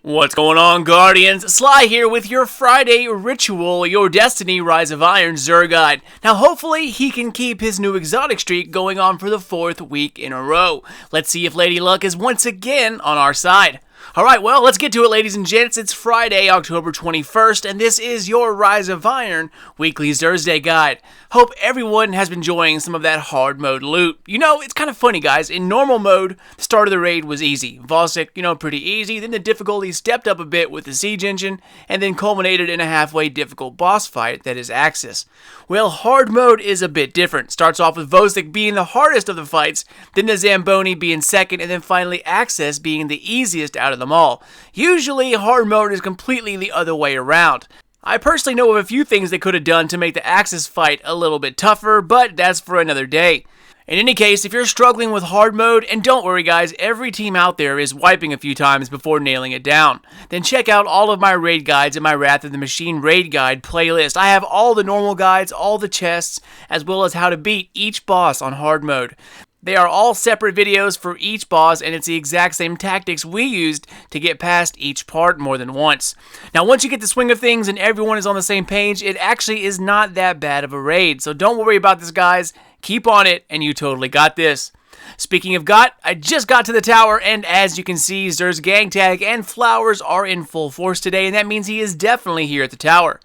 What's going on, Guardians? Sly here with your Friday ritual, your Destiny Rise of Iron Xur guide. Now hopefully he can keep his new exotic streak going on for the 4th week in a row. Let's see if Lady Luck is once again on our side. Alright, well, let's get to it, ladies and gents. It's Friday, October 21st, and this is your Rise of Iron Weekly Xursday guide. Hope everyone has been enjoying some of that hard mode loot. You know, it's kind of funny, guys. In normal mode, the start of the raid was easy. Vosik, pretty easy. Then the difficulty stepped up a bit with the siege engine, and then culminated in a halfway difficult boss fight that is Axis. Well, hard mode is a bit different. Starts off with Vosik being the hardest of the fights, then the Zamboni being second, and then finally Axis being the easiest out of them all. Usually, hard mode is completely the other way around. I personally know of a few things they could have done to make the Axis fight a little bit tougher, but that's for another day. In any case, if you're struggling with hard mode, and don't worry guys, every team out there is wiping a few times before nailing it down, then check out all of my raid guides in my Wrath of the Machine raid guide playlist. I have all the normal guides, all the chests, as well as how to beat each boss on hard mode. They are all separate videos for each boss, and it's the exact same tactics we used to get past each part more than once. Now, once you get the swing of things and everyone is on the same page, it actually is not that bad of a raid. So don't worry about this, guys. Keep on it, and you totally got this. Speaking of got, I just got to the tower, and as you can see, Xur's gang tag and flowers are in full force today, and that means he is definitely here at the tower.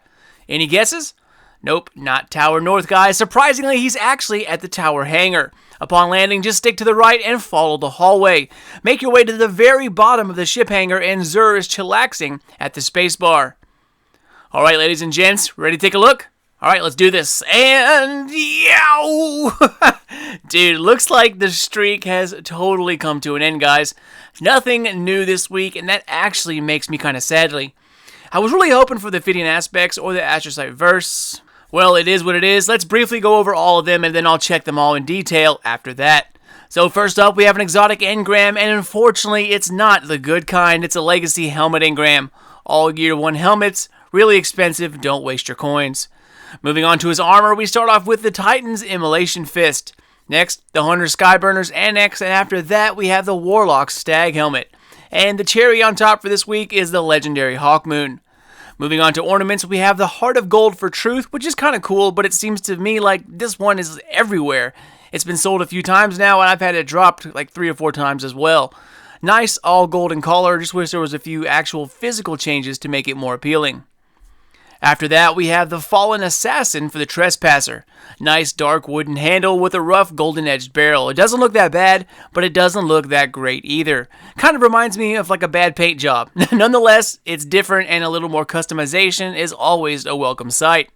Any guesses? Nope, not Tower North, guys. Surprisingly, he's actually at the tower hangar. Upon landing, just stick to the right and follow the hallway. Make your way to the very bottom of the ship hangar, and Xur is chillaxing at the spacebar. Alright, ladies and gents, ready to take a look? Alright, let's do this. And yow! Dude, looks like the streak has totally come to an end, guys. Nothing new this week, and that actually makes me kind of sadly. I was really hoping for the Fitting Aspects or the Astrocyte Verse. Well, it is what it is. Let's briefly go over all of them, and then I'll check them all in detail after that. So first up, we have an exotic engram, and unfortunately, it's not the good kind. It's a legacy helmet engram. All Gear 1 helmets, really expensive, don't waste your coins. Moving on to his armor, we start off with the Titan's Immolation Fist. Next, the Hunter SKYBURNERS ANNEX, and after that, we have the Warlock's STAG helmet. And the cherry on top for this week is the legendary HAWKMOON. Moving on to ornaments, we have the Heart of Gold for Truth, which is kind of cool, but it seems to me like this one is everywhere. It's been sold a few times now, and I've had it dropped like 3 or 4 times as well. Nice, all golden color, just wish there was a few actual physical changes to make it more appealing. After that, we have the Fallen Assassin for the Trespasser. Nice dark wooden handle with a rough golden-edged barrel. It doesn't look that bad, but it doesn't look that great either. Kind of reminds me of like a bad paint job. Nonetheless, it's different and a little more customization is always a welcome sight.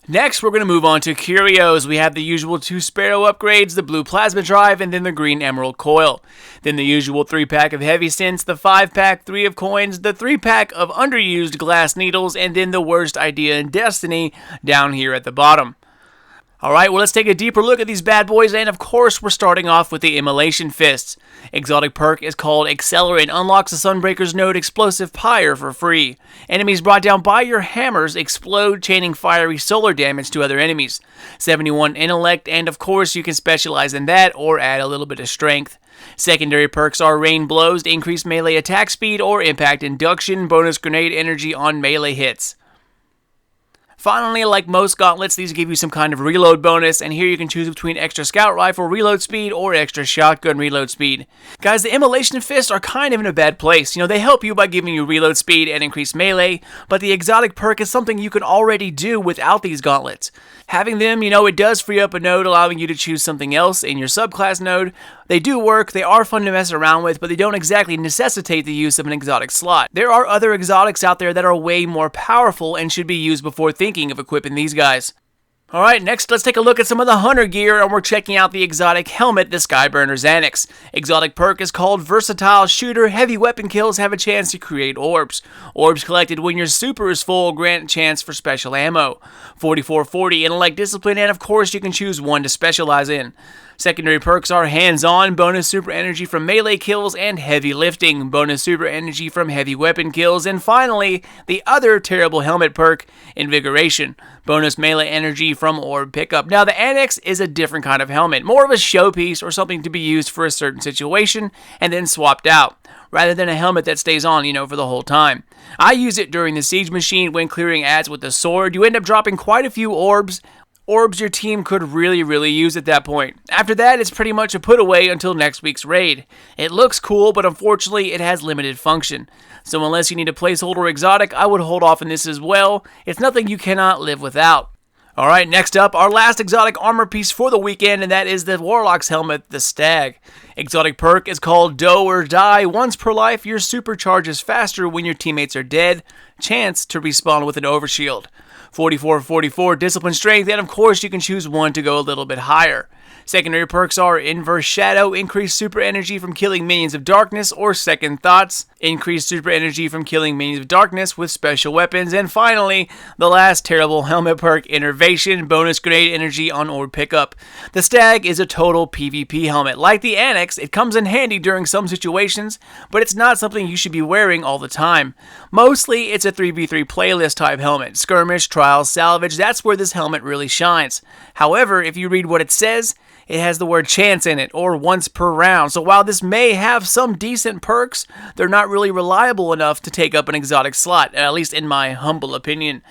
Next, we're going to move on to curios. We have the usual 2 Sparrow upgrades, the blue plasma drive, and then the green emerald coil. Then the usual 3-pack of heavy synths, the 5-pack 3 of coins, the 3-pack of underused glass needles, and then the worst idea in Destiny down here at the bottom. Alright, well, let's take a deeper look at these bad boys, and of course, we're starting off with the Immolation Fists. Exotic perk is called Accelerate, unlocks the Sunbreaker's node Explosive Pyre for free. Enemies brought down by your hammers explode, chaining fiery solar damage to other enemies. 71 intellect, and of course, you can specialize in that or add a little bit of strength. Secondary perks are Rain Blows, increased melee attack speed, or Impact Induction, bonus grenade energy on melee hits. Finally, like most gauntlets, these give you some kind of reload bonus, and here you can choose between extra scout rifle reload speed or extra shotgun reload speed. Guys, the Immolation Fists are kind of in a bad place. They help you by giving you reload speed and increased melee, but the exotic perk is something you can already do without these gauntlets. Having them, it does free up a node, allowing you to choose something else in your subclass node. They do work, they are fun to mess around with, but they don't exactly necessitate the use of an exotic slot. There are other exotics out there that are way more powerful and should be used before thinking of equipping these guys. Alright, next let's take a look at some of the hunter gear, and we're checking out the exotic helmet, the SKYBURNERS ANNEX. Exotic perk is called Versatile Shooter. Heavy weapon kills have a chance to create orbs. Orbs collected when your super is full grant chance for special ammo. 4440 intellect discipline, and of course you can choose one to specialize in. Secondary perks are hands-on, bonus super energy from melee kills, and heavy lifting, bonus super energy from heavy weapon kills, and finally, the other terrible helmet perk, invigoration, bonus melee energy from orb pickup. Now, the Annex is a different kind of helmet, more of a showpiece or something to be used for a certain situation and then swapped out, rather than a helmet that stays on, for the whole time. I use it during the Siege Machine when clearing ads with the sword. You end up dropping quite a few orbs your team could really use at that point. After that, it's pretty much a put away until next week's raid. It looks cool, but unfortunately, it has limited function. So unless you need a placeholder exotic, I would hold off on this as well. It's nothing you cannot live without. Alright, next up, our last exotic armor piece for the weekend, and that is the Warlock's helmet, the Stag. Exotic perk is called Do or Die. Once per life, your super charges faster when your teammates are dead. Chance to respawn with an overshield. 44/44 discipline strength, and of course you can choose one to go a little bit higher. Secondary perks are Inverse Shadow, increased super energy from killing minions of darkness, or Second Thoughts, increased super energy from killing minions of darkness with special weapons, and finally, the last terrible helmet perk, Innervation, bonus grenade energy on orb pickup. The Stag is a total PvP helmet. Like the Annex, it comes in handy during some situations, but it's not something you should be wearing all the time. Mostly, it's a 3v3 playlist type helmet. Skirmish, Trials, Salvage, that's where this helmet really shines. However, if you read what it says, it has the word chance in it, or once per round, so while this may have some decent perks, they're not really reliable enough to take up an exotic slot, at least in my humble opinion.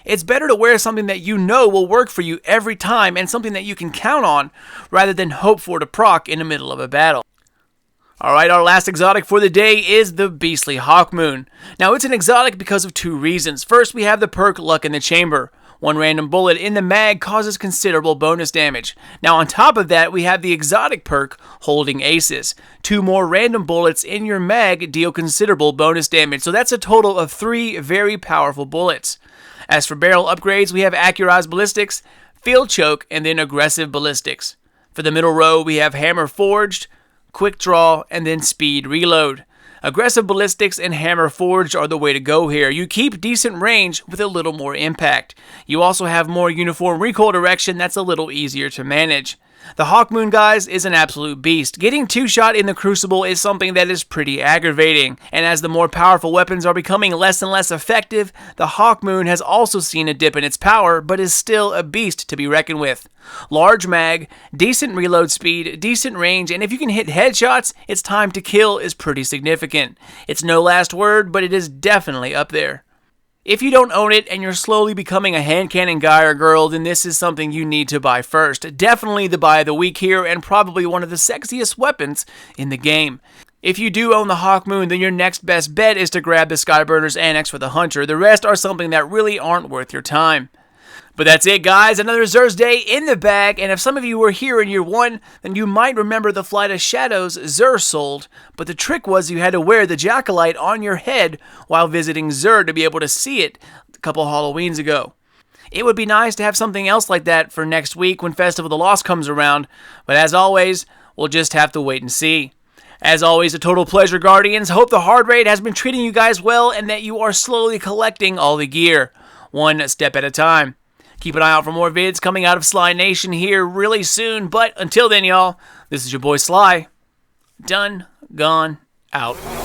It's better to wear something that you know will work for you every time and something that you can count on, rather than hope for to proc in the middle of a battle. Alright, our last exotic for the day is the beastly HAWKMOON. Now, it's an exotic because of two reasons. First, we have the perk Luck in the Chamber. One random bullet in the mag causes considerable bonus damage. Now, on top of that, we have the exotic perk Holding Aces. 2 more random bullets in your mag deal considerable bonus damage, so that's a total of 3 very powerful bullets. As for barrel upgrades, we have Accurized Ballistics, Field Choke, and then Aggressive Ballistics. For the middle row, we have Hammer Forged, Quick Draw, and then Speed Reload. Aggressive Ballistics and Hammer Forged are the way to go here. You keep decent range with a little more impact. You also have more uniform recoil direction that's a little easier to manage. The HAWKMOON, guys, is an absolute beast. Getting 2-shot in the Crucible is something that is pretty aggravating, and as the more powerful weapons are becoming less and less effective, the HAWKMOON has also seen a dip in its power, but is still a beast to be reckoned with. Large mag, decent reload speed, decent range, and if you can hit headshots, its time to kill is pretty significant. It's no last word, but it is definitely up there. If you don't own it and you're slowly becoming a hand cannon guy or girl, then this is something you need to buy first. Definitely the buy of the week here, and probably one of the sexiest weapons in the game. If you do own the HAWKMOON, then your next best bet is to grab the SKYBURNERS Annex for the Hunter. The rest are something that really aren't worth your time. But that's it, guys. Another Xursday in the bag, and if some of you were here in year 1, then you might remember the Flight of Shadows Xur sold, but the trick was you had to wear the Jackalite on your head while visiting Xur to be able to see it a couple Halloweens ago. It would be nice to have something else like that for next week when Festival of the Lost comes around, but as always, we'll just have to wait and see. As always, a total pleasure, Guardians. Hope the hard raid has been treating you guys well and that you are slowly collecting all the gear, one step at a time. Keep an eye out for more vids coming out of Sly Nation here really soon. But until then, y'all, this is your boy Sly. Done, gone, out.